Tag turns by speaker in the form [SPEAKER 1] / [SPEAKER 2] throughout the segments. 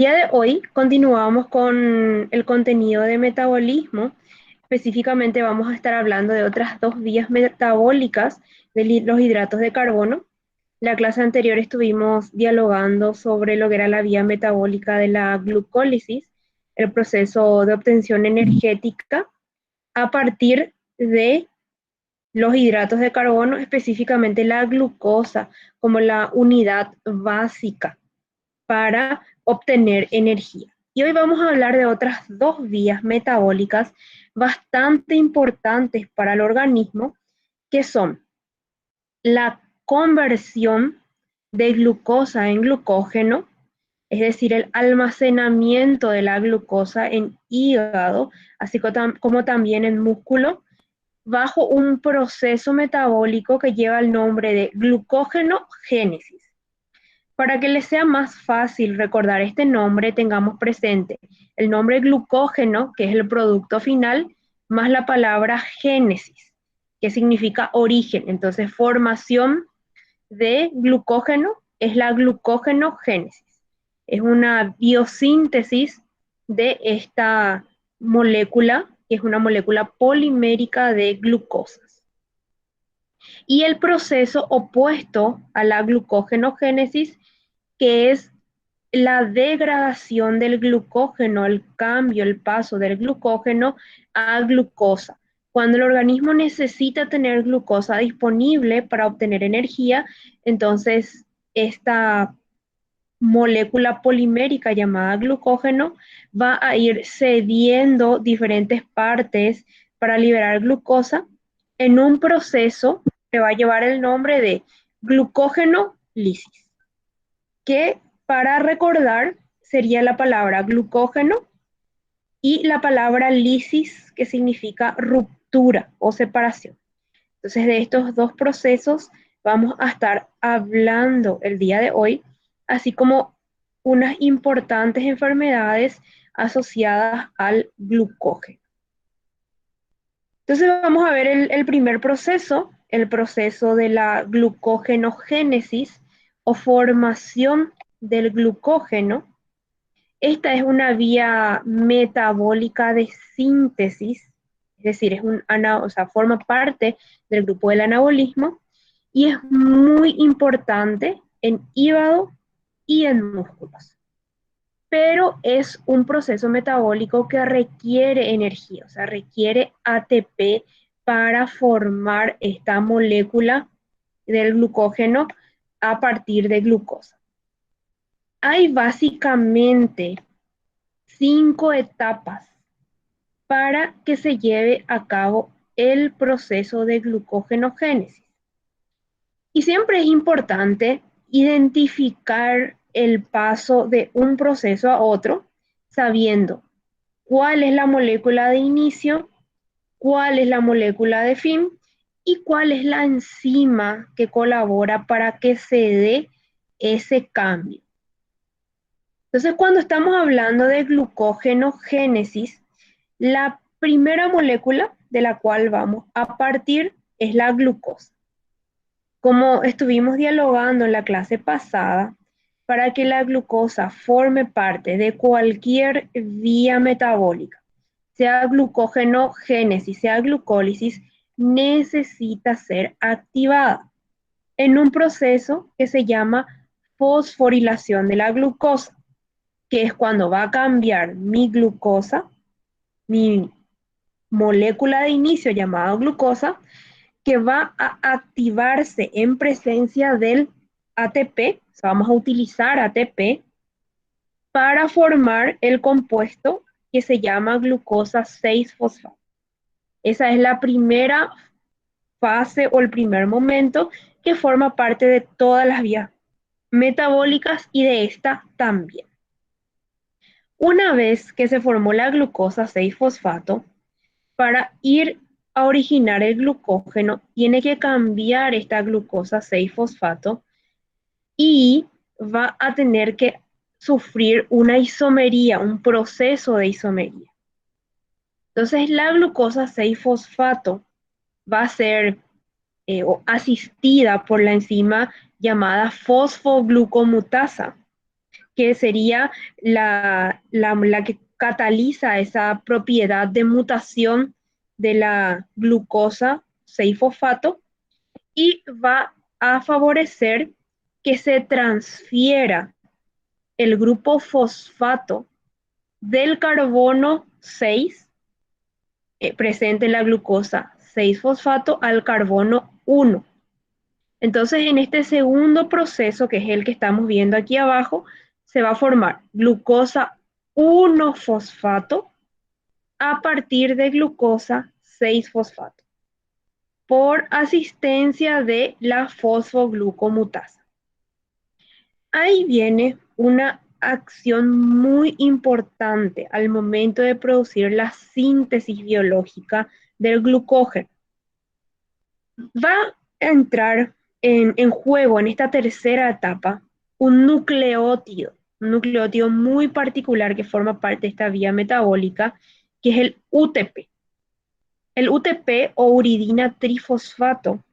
[SPEAKER 1] Día de hoy continuamos con el contenido de metabolismo. Específicamente vamos a estar hablando de otras dos vías metabólicas de los hidratos de carbono. La clase anterior estuvimos dialogando sobre lo que era la vía metabólica de la glucólisis, el proceso de obtención energética a partir de los hidratos de carbono, específicamente la glucosa como la unidad básica para obtener energía. Y hoy vamos a hablar de otras dos vías metabólicas bastante importantes para el organismo, que son la conversión de glucosa en glucógeno, es decir, el almacenamiento de la glucosa en hígado, así como también en músculo, bajo un proceso metabólico que lleva el nombre de glucógeno génesis. Para que les sea más fácil recordar este nombre, tengamos presente el nombre glucógeno, que es el producto final, más la palabra génesis, que significa origen. Entonces, formación de glucógeno es la glucógenogénesis. Es una biosíntesis de esta molécula, que es una molécula polimérica de glucosas. Y el proceso opuesto a la glucógenogénesis, que es la degradación del glucógeno, el cambio, el paso del glucógeno a glucosa. Cuando el organismo necesita tener glucosa disponible para obtener energía, entonces esta molécula polimérica llamada glucógeno va a ir cediendo diferentes partes para liberar glucosa en un proceso que va a llevar el nombre de glucógeno lisis, que para recordar sería la palabra glucógeno y la palabra lisis, que significa ruptura o separación. Entonces, de estos dos procesos vamos a estar hablando el día de hoy, así como unas importantes enfermedades asociadas al glucógeno. Entonces, vamos a ver el primer proceso, el proceso de la glucógenogénesis o formación del glucógeno. Esta es una vía metabólica de síntesis, es decir, o sea, forma parte del grupo del anabolismo y es muy importante en hígado y en músculos. Pero es un proceso metabólico que requiere energía, o sea, requiere ATP para formar esta molécula del glucógeno a partir de glucosa. Hay básicamente 5 etapas para que se lleve a cabo el proceso de glucogenogénesis. Y siempre es importante identificar el paso de un proceso a otro, sabiendo cuál es la molécula de inicio, cuál es la molécula de fin y cuál es la enzima que colabora para que se dé ese cambio. Entonces, cuando estamos hablando de glucogenogénesis, la primera molécula de la cual vamos a partir es la glucosa. Como estuvimos dialogando en la clase pasada, para que la glucosa forme parte de cualquier vía metabólica, sea glucogenogénesis, sea glucólisis, necesita ser activada en un proceso que se llama fosforilación de la glucosa, que es cuando va a cambiar mi glucosa, mi molécula de inicio llamada glucosa, que va a activarse en presencia del ATP, o sea, vamos a utilizar ATP para formar el compuesto que se llama glucosa 6-fosfato. Esa es la primera fase o el primer momento que forma parte de todas las vías metabólicas y de esta también. Una vez que se formó la glucosa 6-fosfato, para ir a originar el glucógeno, tiene que cambiar esta glucosa 6-fosfato y va a tener que sufrir una isomería, un proceso de isomería. Entonces, la glucosa 6-fosfato va a ser asistida por la enzima llamada fosfoglucomutasa, que sería la que cataliza esa propiedad de mutación de la glucosa 6-fosfato y va a favorecer que se transfiera el grupo fosfato del carbono 6 presente en la glucosa 6-fosfato al carbono 1. Entonces, en este segundo proceso, que es el que estamos viendo aquí abajo, se va a formar glucosa 1-fosfato a partir de glucosa 6-fosfato por asistencia de la fosfoglucomutasa. Ahí viene una acción muy importante al momento de producir la síntesis biológica del glucógeno. Va a entrar en juego en esta tercera etapa un nucleótido muy particular que forma parte de esta vía metabólica, que es el UTP. El UTP o uridina trifosfato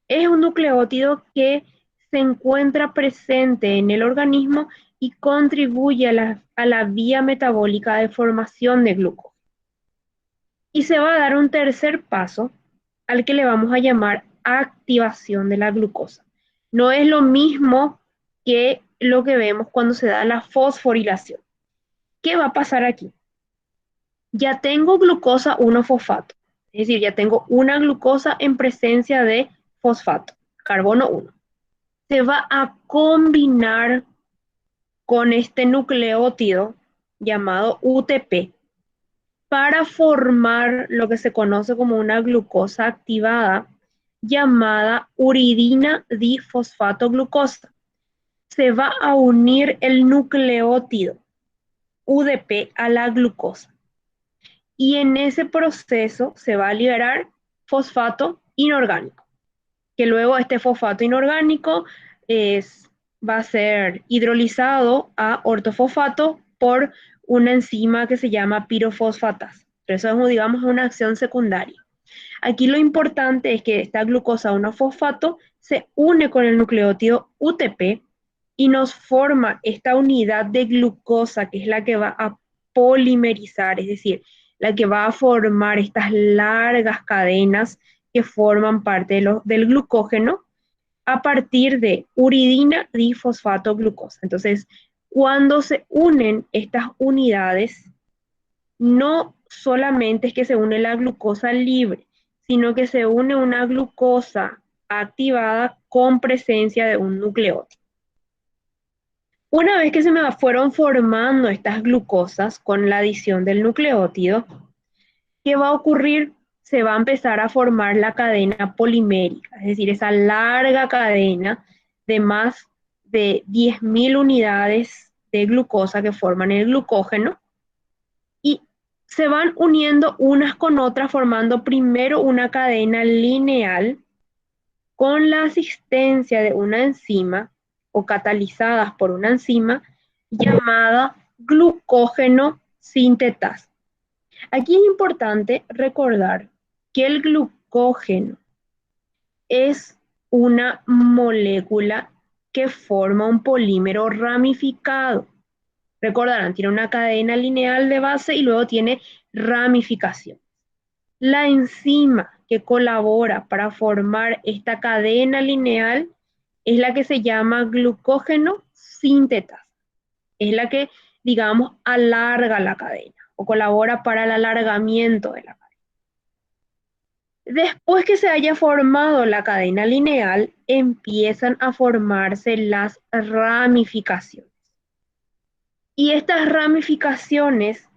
[SPEAKER 1] es un nucleótido que se encuentra presente en el organismo y contribuye a la vía metabólica de formación de glucógeno. Y se va a dar un tercer paso al que le vamos a llamar activación de la glucosa. No es lo mismo que lo que vemos cuando se da la fosforilación. ¿Qué va a pasar aquí? Ya tengo glucosa 1-fosfato, es decir, ya tengo una glucosa en presencia de fosfato, carbono 1. Se va a combinar con este nucleótido llamado UTP para formar lo que se conoce como una glucosa activada llamada uridina difosfatoglucosa. Se va a unir el nucleótido UDP a la glucosa y en ese proceso se va a liberar fosfato inorgánico, que luego este fosfato inorgánico va a ser hidrolizado a ortofosfato por una enzima que se llama pirofosfatasa. Pero eso es, digamos, una acción secundaria. Aquí lo importante es que esta glucosa 1-fosfato se une con el nucleótido UTP y nos forma esta unidad de glucosa que es la que va a polimerizar, es decir, la que va a formar estas largas cadenas que forman parte del glucógeno a partir de uridina difosfatoglucosa. Entonces, cuando se unen estas unidades, no solamente es que se une la glucosa libre, sino que se une una glucosa activada con presencia de un nucleótido. Una vez que se me fueron formando estas glucosas con la adición del nucleótido, ¿qué va a ocurrir? Se va a empezar a formar la cadena polimérica, es decir, esa larga cadena de más de 10.000 unidades de glucosa que forman el glucógeno y se van uniendo unas con otras formando primero una cadena lineal con la asistencia de una enzima o catalizadas por una enzima llamada glucógeno sintetasa. Aquí es importante recordar que el glucógeno es una molécula que forma un polímero ramificado. Recordarán, tiene una cadena lineal de base y luego tiene ramificación. La enzima que colabora para formar esta cadena lineal es la que se llama glucógeno sintetasa. Es la que, digamos, alarga la cadena o colabora para el alargamiento de la cadena. Después que se haya formado la cadena lineal, empiezan a formarse las ramificaciones. Y estas ramificaciones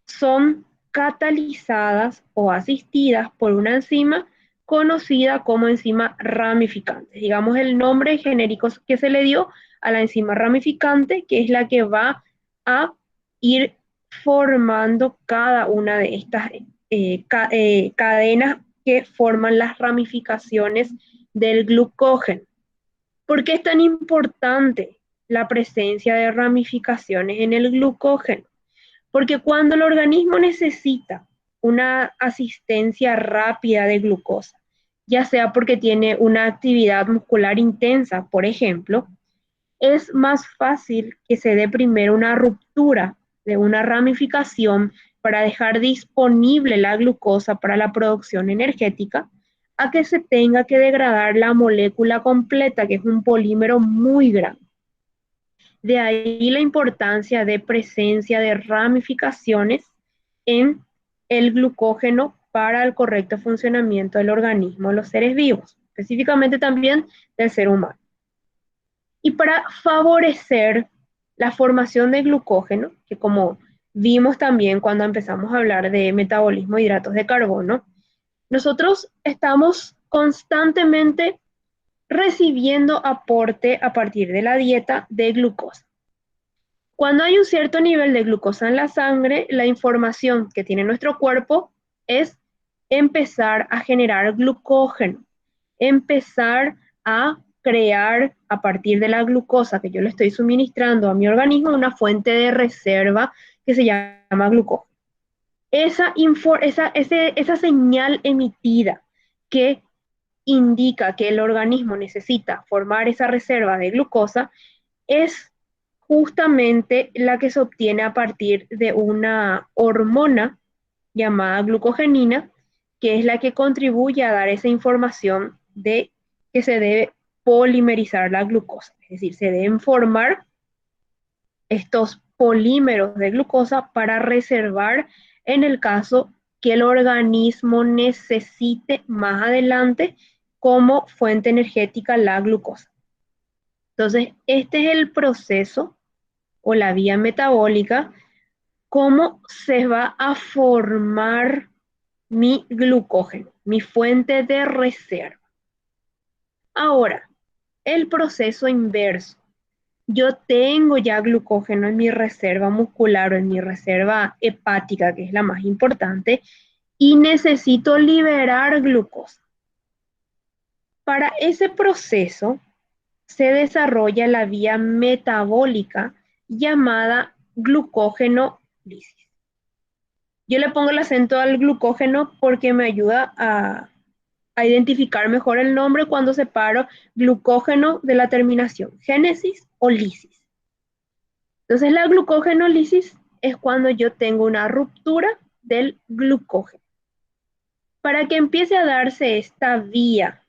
[SPEAKER 1] son catalizadas o asistidas por una enzima conocida como enzima ramificante. Digamos el nombre genérico que se le dio a la enzima ramificante, que es la que va a ir formando cada una de estas cadenas que forman las ramificaciones del glucógeno. ¿Por qué es tan importante la presencia de ramificaciones en el glucógeno? Porque cuando el organismo necesita una asistencia rápida de glucosa, ya sea porque tiene una actividad muscular intensa, por ejemplo, es más fácil que se dé primero una ruptura de una ramificación para dejar disponible la glucosa para la producción energética, a que se tenga que degradar la molécula completa, que es un polímero muy grande. De ahí la importancia de presencia de ramificaciones en el glucógeno para el correcto funcionamiento del organismo de los seres vivos, específicamente también del ser humano. Y para favorecer la formación de glucógeno, que como vimos también cuando empezamos a hablar de metabolismo de hidratos de carbono, nosotros estamos constantemente recibiendo aporte a partir de la dieta de glucosa. Cuando hay un cierto nivel de glucosa en la sangre, la información que tiene nuestro cuerpo es empezar a generar glucógeno, empezar a crear a partir de la glucosa que yo le estoy suministrando a mi organismo una fuente de reserva que se llama glucógeno. Esa señal emitida que indica que el organismo necesita formar esa reserva de glucosa es justamente la que se obtiene a partir de una hormona llamada glucogenina, que es la que contribuye a dar esa información de que se debe polimerizar la glucosa, es decir, se deben formar estos polímeros de glucosa para reservar en el caso que el organismo necesite más adelante como fuente energética la glucosa. Entonces, este es el proceso o la vía metabólica, cómo se va a formar mi glucógeno, mi fuente de reserva. Ahora, el proceso inverso. Yo tengo ya glucógeno en mi reserva muscular o en mi reserva hepática, que es la más importante, y necesito liberar glucosa. Para ese proceso se desarrolla la vía metabólica llamada glucógeno-lisis. Yo le pongo el acento al glucógeno porque me ayuda a identificar mejor el nombre cuando separo glucógeno de la terminación génesis o lisis. Entonces la glucógenolisis es cuando yo tengo una ruptura del glucógeno. Para que empiece a darse esta vía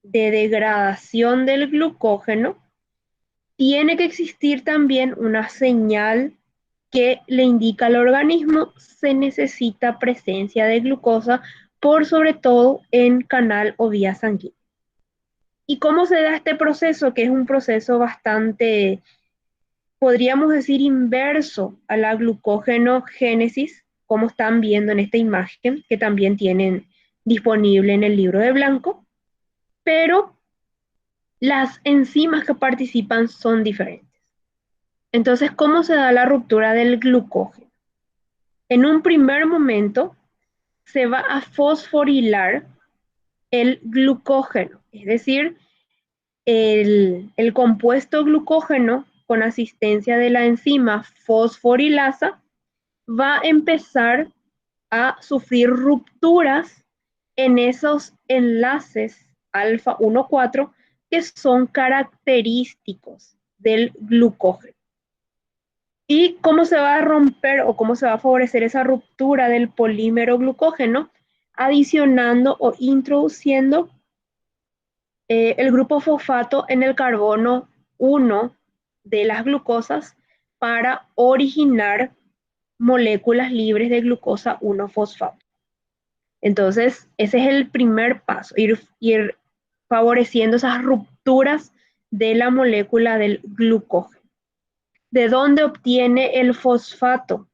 [SPEAKER 1] de degradación del glucógeno, tiene que existir también una señal que le indica al organismo se necesita presencia de glucosa, por sobre todo en canal o vía sanguínea. ¿Y cómo se da este proceso? Que es un proceso bastante, podríamos decir, inverso a la glucógenogénesis, como están viendo en esta imagen, que también tienen disponible en el libro de Blanco, pero las enzimas que participan son diferentes. Entonces, ¿cómo se da la ruptura del glucógeno? En un primer momento se va a fosforilar el glucógeno, es decir, el compuesto glucógeno con asistencia de la enzima fosforilasa va a empezar a sufrir rupturas en esos enlaces alfa 1,4 que son característicos del glucógeno. ¿Y cómo se va a romper o cómo se va a favorecer esa ruptura del polímero glucógeno? Adicionando o introduciendo el grupo fosfato en el carbono 1 de las glucosas para originar moléculas libres de glucosa 1-fosfato. Entonces, ese es el primer paso, ir favoreciendo esas rupturas de la molécula del glucógeno. ¿De dónde obtiene el fosfato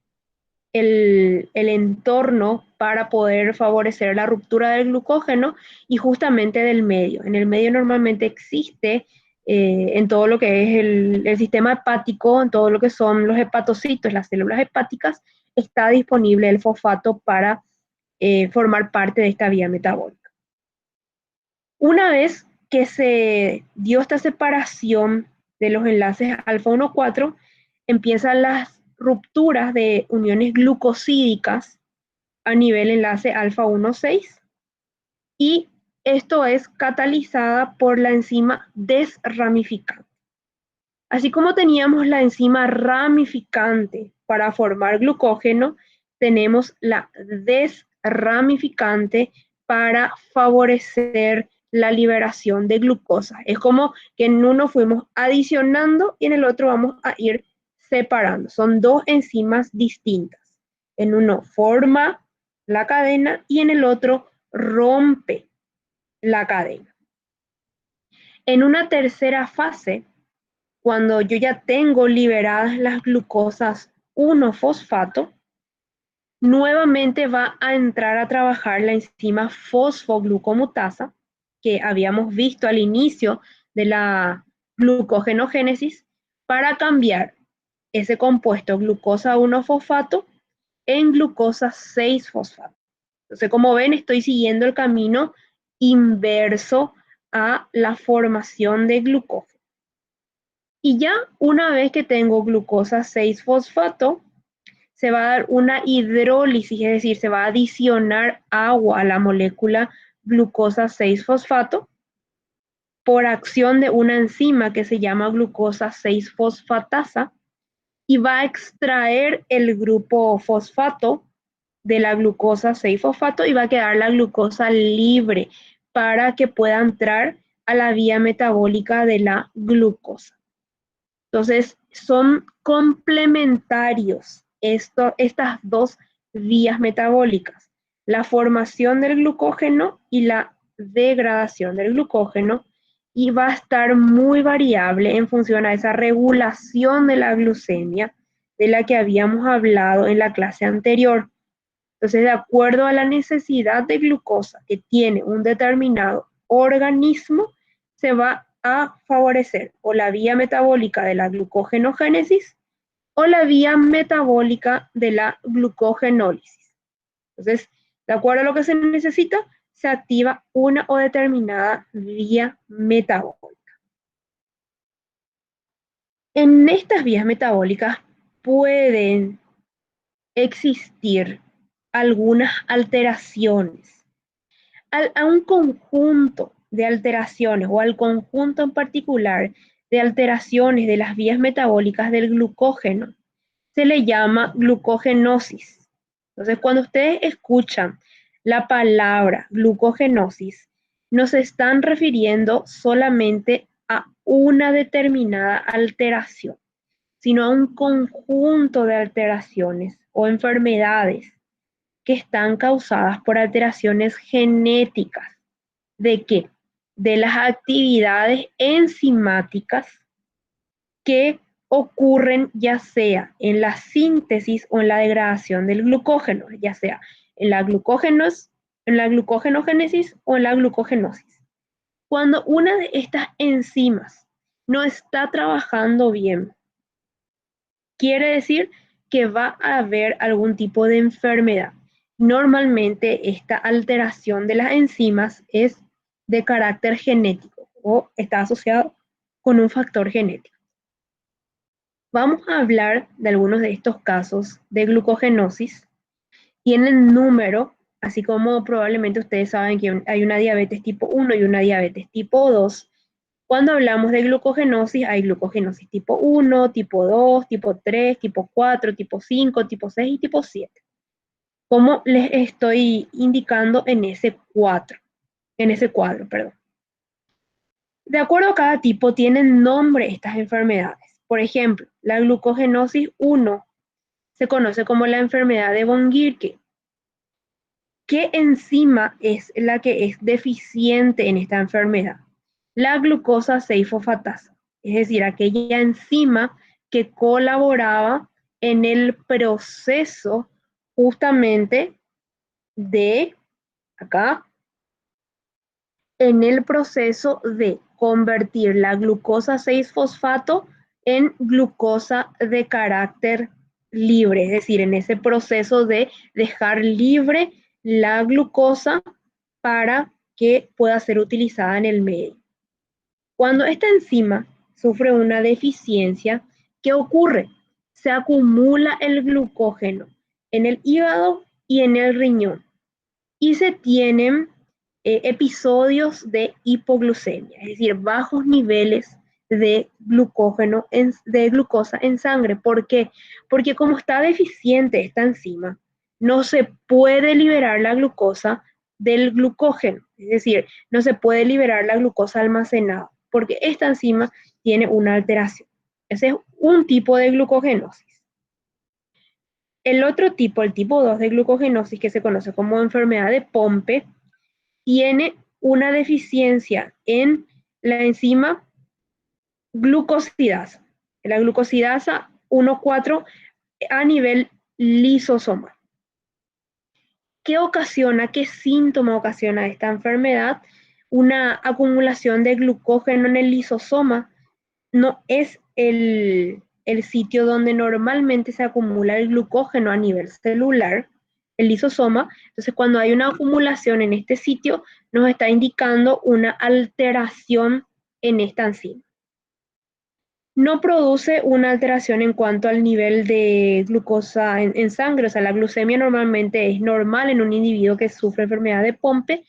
[SPEAKER 1] el entorno para poder favorecer la ruptura del glucógeno? Y justamente del medio? En el medio normalmente existe en todo lo que es el sistema hepático, en todo lo que son los hepatocitos, las células hepáticas, está disponible el fosfato para formar parte de esta vía metabólica. Una vez que se dio esta separación de los enlaces alfa 1,4, empiezan las rupturas de uniones glucosídicas a nivel enlace alfa 1,6 y esto es catalizada por la enzima desramificante. Así como teníamos la enzima ramificante para formar glucógeno, tenemos la desramificante para favorecer la liberación de glucosa. Es como que en uno fuimos adicionando y en el otro vamos a ir separando. Son dos enzimas distintas. En uno forma la cadena y en el otro rompe la cadena. En una tercera fase, cuando yo ya tengo liberadas las glucosas 1-fosfato, nuevamente va a entrar a trabajar la enzima fosfoglucomutasa que habíamos visto al inicio de la glucogenogénesis para cambiar ese compuesto glucosa 1-fosfato en glucosa 6-fosfato. Entonces, como ven, estoy siguiendo el camino inverso a la formación de glucógeno. Y ya una vez que tengo glucosa 6-fosfato, se va a dar una hidrólisis, es decir, se va a adicionar agua a la molécula glucosa 6-fosfato por acción de una enzima que se llama glucosa 6-fosfatasa y va a extraer el grupo fosfato de la glucosa 6-fosfato y va a quedar la glucosa libre para que pueda entrar a la vía metabólica de la glucosa. Entonces, son complementarios estas dos vías metabólicas, la formación del glucógeno y la degradación del glucógeno, y va a estar muy variable en función a esa regulación de la glucemia de la que habíamos hablado en la clase anterior. Entonces, de acuerdo a la necesidad de glucosa que tiene un determinado organismo, se va a favorecer o la vía metabólica de la glucogenogénesis o la vía metabólica de la glucogenólisis. Entonces, de acuerdo a lo que se necesita, se activa una o determinada vía metabólica. En estas vías metabólicas pueden existir algunas alteraciones a un conjunto de alteraciones o al conjunto en particular de alteraciones de las vías metabólicas del glucógeno se le llama glucogenosis. Entonces, cuando ustedes escuchan la palabra glucogenosis, no se están refiriendo solamente a una determinada alteración, sino a un conjunto de alteraciones o enfermedades que están causadas por alteraciones genéticas. ¿De qué? De las actividades enzimáticas que ocurren ya sea en la síntesis o en la degradación del glucógeno, ya sea en la glucogenogénesis o en la glucogenosis. Cuando una de estas enzimas no está trabajando bien, quiere decir que va a haber algún tipo de enfermedad. Normalmente esta alteración de las enzimas es de carácter genético o está asociado con un factor genético. Vamos a hablar de algunos de estos casos de glucogenosis. Tienen número, así como probablemente ustedes saben que hay una diabetes tipo 1 y una diabetes tipo 2. Cuando hablamos de glucogenosis, hay glucogenosis tipo 1, tipo 2, tipo 3, tipo 4, tipo 5, tipo 6 y tipo 7. Como les estoy indicando en ese cuadro, perdón. De acuerdo a cada tipo, tienen nombre estas enfermedades. Por ejemplo, la glucogenosis 1 se conoce como la enfermedad de von Guericke. ¿Qué enzima es la que es deficiente en esta enfermedad? La glucosa 6-fosfatasa, es decir, aquella enzima que colaboraba en el proceso justamente de, acá, en el proceso de convertir la glucosa 6-fosfato en glucosa de carácter libre, es decir, en ese proceso de dejar libre la glucosa para que pueda ser utilizada en el medio. Cuando esta enzima sufre una deficiencia, ¿qué ocurre? Se acumula el glucógeno en el hígado y en el riñón y se tienen episodios de hipoglucemia, es decir, bajos niveles de de glucosa en sangre. ¿Por qué? Porque como está deficiente esta enzima, no se puede liberar la glucosa del glucógeno, es decir, no se puede liberar la glucosa almacenada, porque esta enzima tiene una alteración. Ese es un tipo de glucogenosis. El otro tipo, el tipo 2 de glucogenosis, que se conoce como enfermedad de Pompe, tiene una deficiencia en la enzima glucosidasa, la glucosidasa 1,4 a nivel lisosomal. ¿Qué ocasiona, qué síntoma ocasiona esta enfermedad? Una acumulación de glucógeno en el lisosoma. No es el sitio donde normalmente se acumula el glucógeno a nivel celular, el lisosoma. Entonces, cuando hay una acumulación en este sitio, nos está indicando una alteración en esta enzima. No produce una alteración en cuanto al nivel de glucosa en sangre, o sea, la glucemia normalmente es normal en un individuo que sufre enfermedad de Pompe,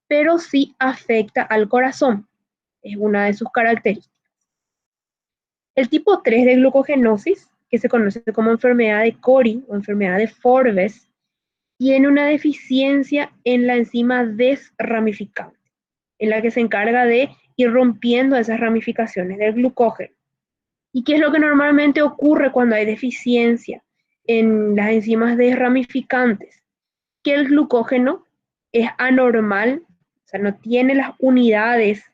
[SPEAKER 1] pero sí afecta al corazón, es una de sus características. El tipo 3 de glucogenosis, que se conoce como enfermedad de Cori o enfermedad de Forbes, tiene una deficiencia en la enzima desramificante, en la que se encarga de ir rompiendo esas ramificaciones del glucógeno. ¿Y qué es lo que normalmente ocurre cuando hay deficiencia en las enzimas desramificantes? Que el glucógeno es anormal, o sea, no tiene las unidades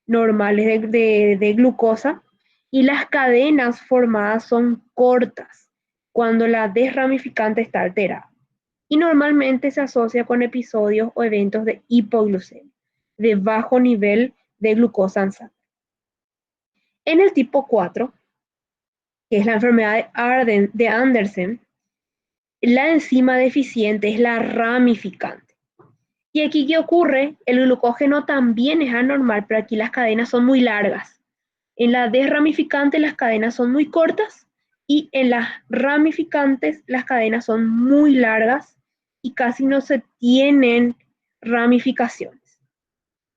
[SPEAKER 1] normales de glucosa y las cadenas formadas son cortas cuando la desramificante está alterada. Y normalmente se asocia con episodios o eventos de hipoglucemia, de bajo nivel de glucosa en sangre. En el tipo 4, que es la enfermedad de Andersen, la enzima deficiente es la ramificante. Y aquí, ¿qué ocurre? El glucógeno también es anormal, pero aquí las cadenas son muy largas. En la desramificante las cadenas son muy cortas y en las ramificantes las cadenas son muy largas y casi no se tienen ramificaciones.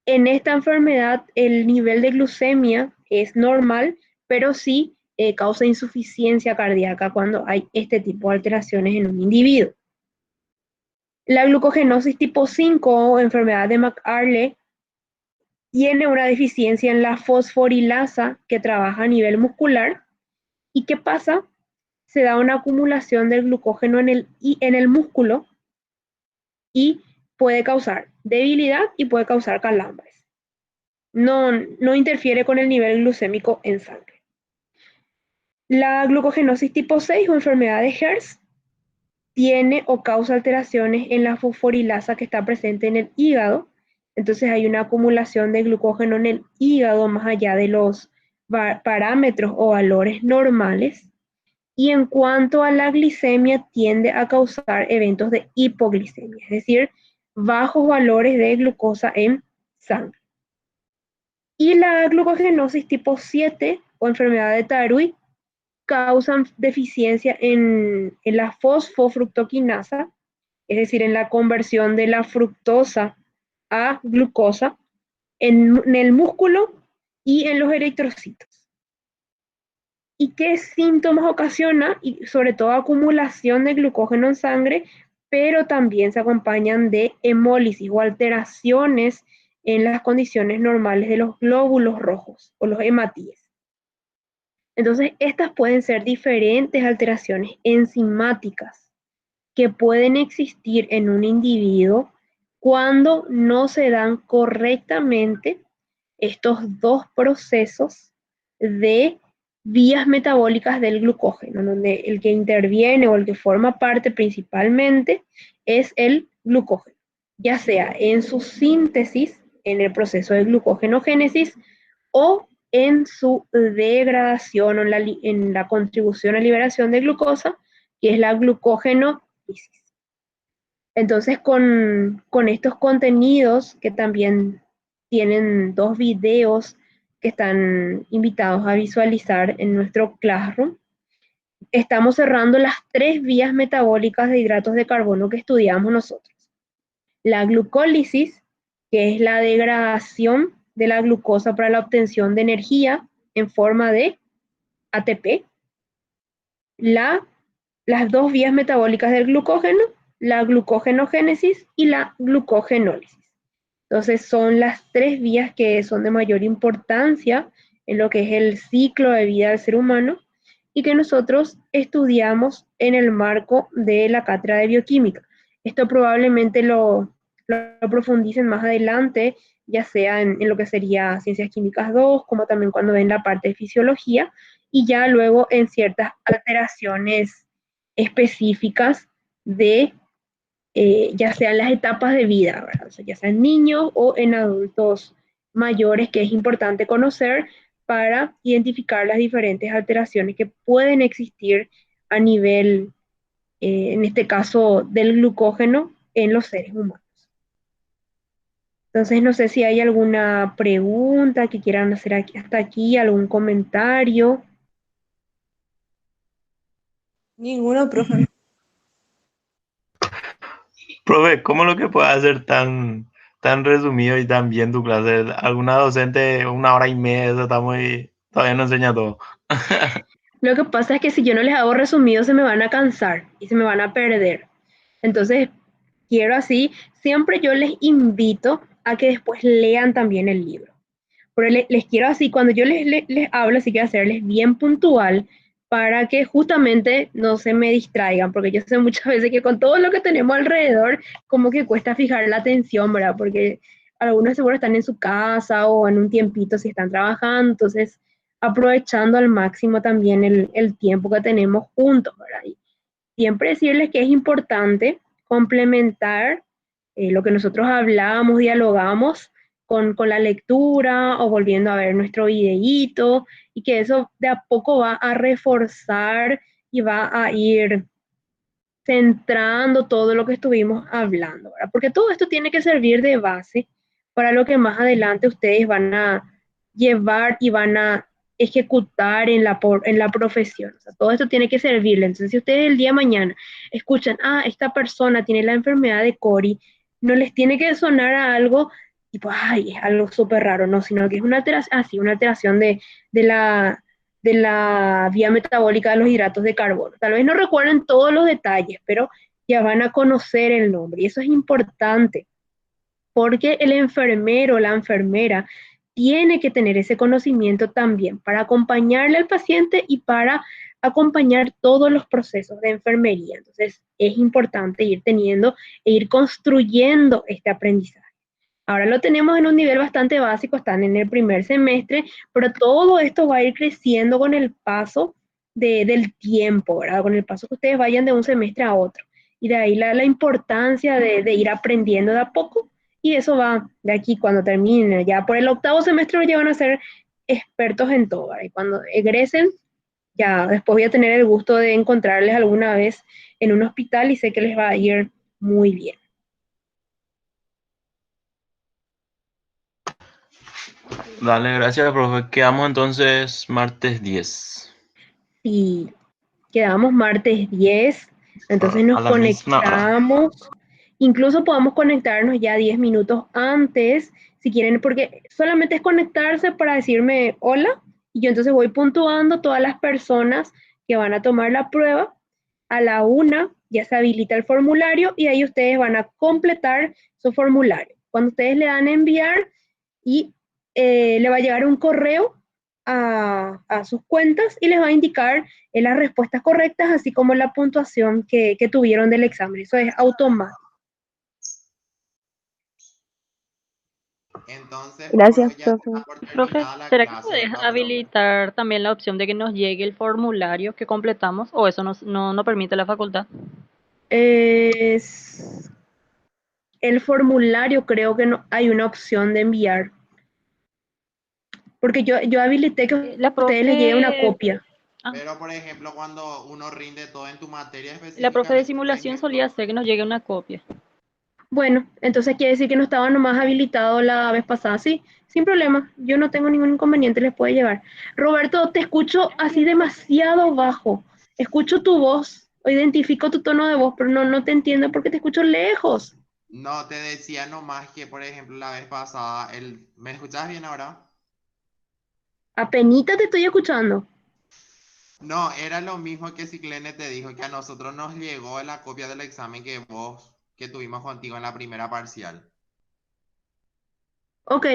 [SPEAKER 1] En esta enfermedad el nivel de glucemia es normal, pero sí causa insuficiencia cardíaca cuando hay este tipo de alteraciones en un individuo. La glucogenosis tipo 5 o enfermedad de McArdle tiene una deficiencia en la fosforilasa que trabaja a nivel muscular. ¿Y qué pasa? Se da una acumulación del glucógeno en el músculo y puede causar debilidad y puede causar calambres. No interfiere con el nivel glucémico en sangre. La glucogenosis tipo 6 o enfermedad de Hertz tiene o causa alteraciones en la fosforilasa que está presente en el hígado. Entonces hay una acumulación de glucógeno en el hígado más allá de los parámetros o valores normales. Y en cuanto a la glicemia, tiende a causar eventos de hipoglicemia, es decir, bajos valores de glucosa en sangre. Y la glucogenosis tipo 7 o enfermedad de Tarui causan deficiencia en la fosfofructoquinasa, es decir, en la conversión de la fructosa a glucosa en el músculo y en los eritrocitos. ¿Y qué síntomas ocasiona? Y sobre todo acumulación de glucógeno en sangre, pero también se acompañan de hemólisis o alteraciones en las condiciones normales de los glóbulos rojos o los hematíes. Entonces, estas pueden ser diferentes alteraciones enzimáticas que pueden existir en un individuo cuando no se dan correctamente estos dos procesos de vías metabólicas del glucógeno, donde el que interviene o el que forma parte principalmente es el glucógeno, ya sea en su síntesis, en el proceso de glucogenogénesis, o en su degradación o en la contribución a liberación de glucosa, que es la glucógenolisis. Entonces, con estos contenidos que también tienen dos videos que están invitados a visualizar en nuestro Classroom, estamos cerrando las tres vías metabólicas de hidratos de carbono que estudiamos nosotros. La glucólisis, que es la degradación de la glucosa para la obtención de energía, en forma de ATP, la, las dos vías metabólicas del glucógeno, la glucogenogénesis y la glucogenólisis. Entonces son las tres vías que son de mayor importancia en lo que es el ciclo de vida del ser humano y que nosotros estudiamos en el marco de la cátedra de bioquímica. Esto probablemente lo profundicen más adelante, ya sea en lo que sería Ciencias Químicas 2, como también cuando ven la parte de fisiología, y ya luego en ciertas alteraciones específicas de ya sean las etapas de vida, ¿verdad? O sea, ya sea en niños o en adultos mayores, que es importante conocer para identificar las diferentes alteraciones que pueden existir a nivel, en este caso, del glucógeno en los seres humanos. Entonces, no sé si hay alguna pregunta que quieran hacer aquí, hasta aquí, algún comentario.
[SPEAKER 2] Ninguno, profe.
[SPEAKER 3] Profe, ¿cómo lo que puede hacer tan resumido y tan bien tu clase? Alguna docente 1 hora y media, eso está muy, todavía no enseña todo.
[SPEAKER 1] Lo que pasa es que si yo no les hago resumido, se me van a cansar y se me van a perder. Entonces, quiero así, siempre yo les invito a que después lean también el libro. Pero les quiero así, cuando yo les hablo, así que hacerles bien puntual para que justamente no se me distraigan, porque yo sé muchas veces que con todo lo que tenemos alrededor, como que cuesta fijar la atención, ¿verdad? Porque algunos seguro están en su casa o en un tiempito si están trabajando, entonces aprovechando al máximo también el tiempo que tenemos juntos, ¿verdad? Y siempre decirles que es importante complementar lo que nosotros hablamos, dialogamos con la lectura o volviendo a ver nuestro videíto y que eso de a poco va a reforzar y va a ir centrando todo lo que estuvimos hablando, ¿verdad? Porque todo esto tiene que servir de base para lo que más adelante ustedes van a llevar y van a ejecutar en la profesión. O sea, todo esto tiene que servirle. Entonces, si ustedes el día de mañana escuchan, esta persona tiene la enfermedad de Cori, no les tiene que sonar a algo tipo, ay, es algo súper raro, no, sino que es una alteración, una alteración de la de la vía metabólica de los hidratos de carbono. Tal vez no recuerden todos los detalles, pero ya van a conocer el nombre. Y eso es importante, porque el enfermero o la enfermera tiene que tener ese conocimiento también para acompañarle al paciente y para acompañar todos los procesos de enfermería. Entonces, es importante ir teniendo e ir construyendo este aprendizaje. Ahora lo tenemos en un nivel bastante básico, están en el primer semestre, pero todo esto va a ir creciendo con el paso del tiempo, ¿verdad? Con el paso que ustedes vayan de un semestre a otro. Y de ahí la importancia de ir aprendiendo de a poco. Y eso va de aquí cuando terminen. Ya por el octavo semestre ya van a ser expertos en todo, ¿verdad? Y cuando egresen, ya después voy a tener el gusto de encontrarles alguna vez en un hospital y sé que les va a ir muy bien.
[SPEAKER 3] Dale, gracias, profe. Quedamos entonces martes 10
[SPEAKER 1] Y quedamos martes 10, entonces
[SPEAKER 3] a
[SPEAKER 1] nos
[SPEAKER 3] la misma hora.
[SPEAKER 1] conectamos, incluso podemos conectarnos ya 10 minutos antes, si quieren, porque solamente es conectarse para decirme hola, y yo entonces voy puntuando todas las personas que van a tomar la prueba. A la una ya se habilita el formulario y ahí ustedes van a completar su formulario. Cuando ustedes le dan a enviar y le va a llegar un correo a sus cuentas y les va a indicar las respuestas correctas, así como la puntuación que tuvieron del examen. Eso es automático.
[SPEAKER 4] Entonces,
[SPEAKER 2] Gracias,
[SPEAKER 4] profe, ya se
[SPEAKER 2] profe.
[SPEAKER 4] da por
[SPEAKER 5] Profe,
[SPEAKER 4] terminada la
[SPEAKER 5] ¿será que
[SPEAKER 4] clase,
[SPEAKER 5] puedes
[SPEAKER 4] ¿verdad, profe?
[SPEAKER 5] habilitar también la opción de que nos llegue el formulario que completamos o eso no permite la facultad?
[SPEAKER 1] Es, el formulario creo que no hay una opción de enviar, porque yo habilité que a
[SPEAKER 5] La
[SPEAKER 1] ustedes les llegue una
[SPEAKER 5] profe,
[SPEAKER 1] copia.
[SPEAKER 5] ah,
[SPEAKER 4] Pero, por ejemplo, cuando uno rinde todo en tu materia
[SPEAKER 5] la profe de
[SPEAKER 4] específicamente, por
[SPEAKER 5] simulación solía
[SPEAKER 4] ejemplo,
[SPEAKER 5] hacer que nos llegue una copia.
[SPEAKER 1] Bueno, entonces quiere decir que no estaba nomás habilitado la vez pasada. Sí, sin problema. Yo no tengo ningún inconveniente, les puede llegar. Roberto, te escucho así demasiado bajo. Escucho tu voz, o identifico tu tono de voz, pero no te entiendo porque te escucho lejos.
[SPEAKER 4] no te decía nomás que, por ejemplo, la vez pasada, ¿me escuchás bien ahora?
[SPEAKER 1] Apenita te estoy escuchando.
[SPEAKER 4] No, era lo mismo que Ciclene te dijo, que a nosotros nos llegó la copia del examen que tuvimos contigo en la primera parcial.
[SPEAKER 1] Ok,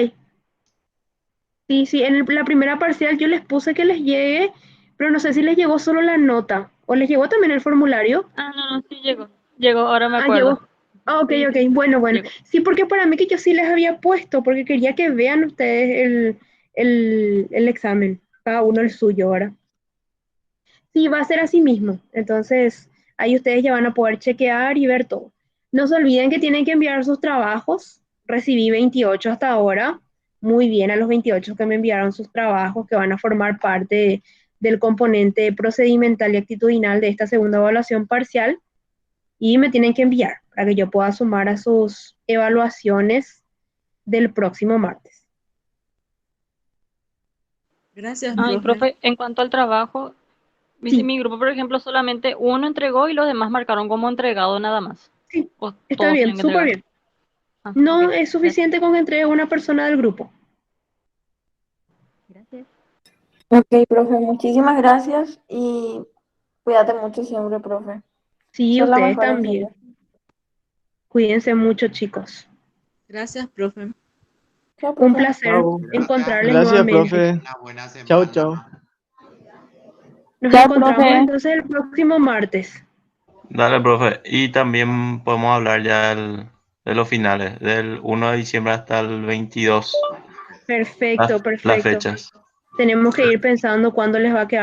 [SPEAKER 1] sí, sí, la primera parcial yo les puse que les llegue, pero no sé si les llegó solo la nota o les llegó también el formulario.
[SPEAKER 5] Ah, no, no, sí llegó. Llegó, ahora me
[SPEAKER 1] Ah,
[SPEAKER 5] acuerdo.
[SPEAKER 1] llegó. Ah, ok,
[SPEAKER 5] Sí,
[SPEAKER 1] ok,
[SPEAKER 5] sí,
[SPEAKER 1] bueno, bueno.
[SPEAKER 5] llegó.
[SPEAKER 1] Sí, porque para mí que yo sí les había puesto, porque quería que vean ustedes el examen, cada uno el suyo ahora. Sí, va a ser así mismo. Entonces, ahí ustedes ya van a poder chequear y ver todo. No se olviden que tienen que enviar sus trabajos. Recibí 28 hasta ahora. Muy bien a los 28 que me enviaron sus trabajos, que van a formar parte del componente procedimental y actitudinal de esta segunda evaluación parcial. Y me tienen que enviar para que yo pueda sumar a sus evaluaciones del próximo martes.
[SPEAKER 2] Gracias,
[SPEAKER 5] Ay,
[SPEAKER 2] profe.
[SPEAKER 5] profe, en cuanto al trabajo,
[SPEAKER 1] Sí,
[SPEAKER 5] mi grupo, por ejemplo, solamente uno entregó y los demás marcaron como entregado nada más.
[SPEAKER 1] sí,
[SPEAKER 5] O
[SPEAKER 1] está
[SPEAKER 5] todos
[SPEAKER 1] bien,
[SPEAKER 5] tienen que
[SPEAKER 1] súper
[SPEAKER 5] entregar.
[SPEAKER 1] bien.
[SPEAKER 5] Ah, ok.
[SPEAKER 1] No es
[SPEAKER 5] Gracias.
[SPEAKER 1] suficiente con que entregue una persona del grupo.
[SPEAKER 5] Gracias.
[SPEAKER 6] Ok, profe, muchísimas gracias y cuídate mucho siempre, profe.
[SPEAKER 1] Sí,
[SPEAKER 6] Son la
[SPEAKER 1] ustedes
[SPEAKER 6] mejor en
[SPEAKER 1] también.
[SPEAKER 6] serio.
[SPEAKER 1] Cuídense mucho, chicos.
[SPEAKER 2] Gracias, profe.
[SPEAKER 6] Chao,
[SPEAKER 1] Un
[SPEAKER 6] profe.
[SPEAKER 1] placer
[SPEAKER 7] Chao.
[SPEAKER 4] Gracias,
[SPEAKER 1] encontrarles
[SPEAKER 7] Gracias,
[SPEAKER 1] nuevamente.
[SPEAKER 7] profe.
[SPEAKER 4] una buena
[SPEAKER 7] Chao,
[SPEAKER 4] semana.
[SPEAKER 7] chao.
[SPEAKER 1] Nos
[SPEAKER 5] Chao,
[SPEAKER 1] encontramos
[SPEAKER 5] profe.
[SPEAKER 1] entonces el próximo martes.
[SPEAKER 3] Dale, profe. Y también podemos hablar ya de los finales, del 1 de diciembre hasta el 22,
[SPEAKER 1] Perfecto,
[SPEAKER 3] las
[SPEAKER 1] perfecto.
[SPEAKER 3] fechas.
[SPEAKER 1] Tenemos que ir pensando cuándo les va a quedar